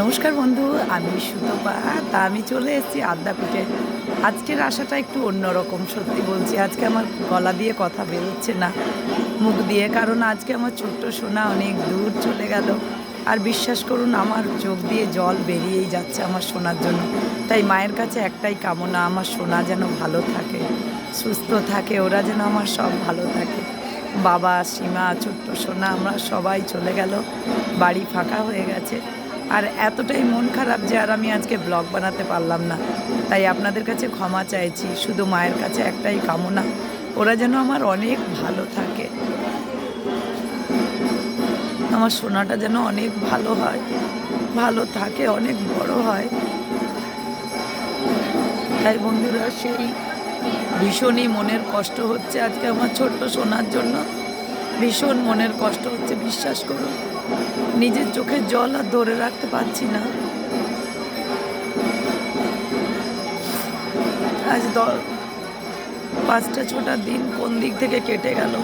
নমস্কার বন্ধু, আমি সুতপা। তা আমি চলে এসেছি আদ্যাপীঠে। আজকের আশাটা একটু অন্যরকম, সত্যি বলছি। আজকে আমার গলা দিয়ে কথা বেরোচ্ছে না, মুখ দিয়ে, কারণ আজকে আমার ছোট্ট সোনা অনেক দূর চলে গেল। আর বিশ্বাস করুন, আমার চোখ দিয়ে জল বেরিয়েই যাচ্ছে আমার সোনার জন্য। তাই মায়ের কাছে একটাই কামনা, আমার সোনা যেন ভালো থাকে, সুস্থ থাকে, ওরা যেন আমার সব ভালো থাকে। বাবা, সীমা, ছোট্ট সোনা, আমরা সবাই চলে গেল, বাড়ি ফাঁকা হয়ে গেছে। আর এতটাই মন খারাপ যে আর আমি আজকে ব্লগ বানাতে পারলাম না। তাই আপনাদের কাছে ক্ষমা চাইছি। শুধু মায়ের কাছে একটাই কামনা, ওরা যেন আমার অনেক ভালো থাকে, আমার সোনাটা যেন অনেক ভালো হয়, ভালো থাকে, অনেক বড় হয়। তাই বন্ধুরা, সেই ভীষণই মনের কষ্ট হচ্ছে আজকে আমার ছোট্ট সোনার জন্য। ভীষণ মনের কষ্ট হচ্ছে, বিশ্বাস করুন। নিজের চোখের জল আর ধরে রাখতে পারছি না। আজ 5টা-6টা দিন কোন দিক থেকে কেটে গেল।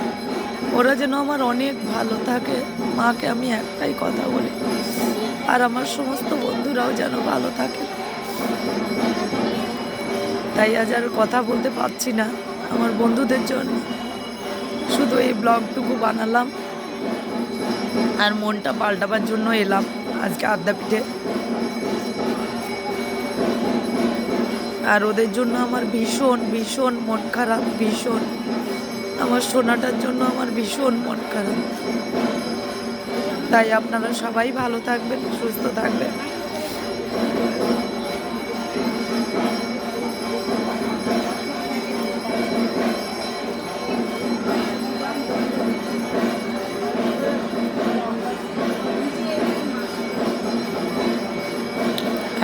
ওরা যেন আমার অনেক ভালো থাকে, মাকে আমি একটাই কথা বলি। আর আমার সমস্ত বন্ধুরাও যেন ভালো থাকে। তাই আজ আর কথা বলতে পারছি না আমার বন্ধুদের জন্য। শুধু এই ব্লগটুকু বানালাম আর মনটা পাল্টাবার জন্য এলাম আজকে আদ্যাপীঠে। আর ওদের জন্য আমার ভীষণ ভীষণ মন খারাপ, ভীষণ। আমার সোনাটার জন্য আমার ভীষণ মন খারাপ। তাই আপনারা সবাই ভালো থাকবেন, সুস্থ থাকবেন।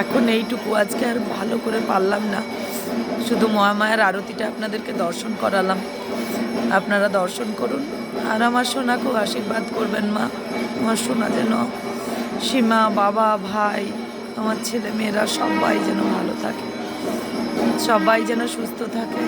এখন এইটুকু, আজকে আর ভালো করে পারলাম না। শুধু মহামায়ার আরতিটা আপনাদেরকে দর্শন করালাম, আপনারা দর্শন করুন। আর আমার সোনাকেও আশীর্বাদ করবেন মা। আমার সোনা যেন, সীমা, বাবা, ভাই, আমার ছেলে মেয়েরা সবাই যেন ভালো থাকে, সবাই যেন সুস্থ থাকে।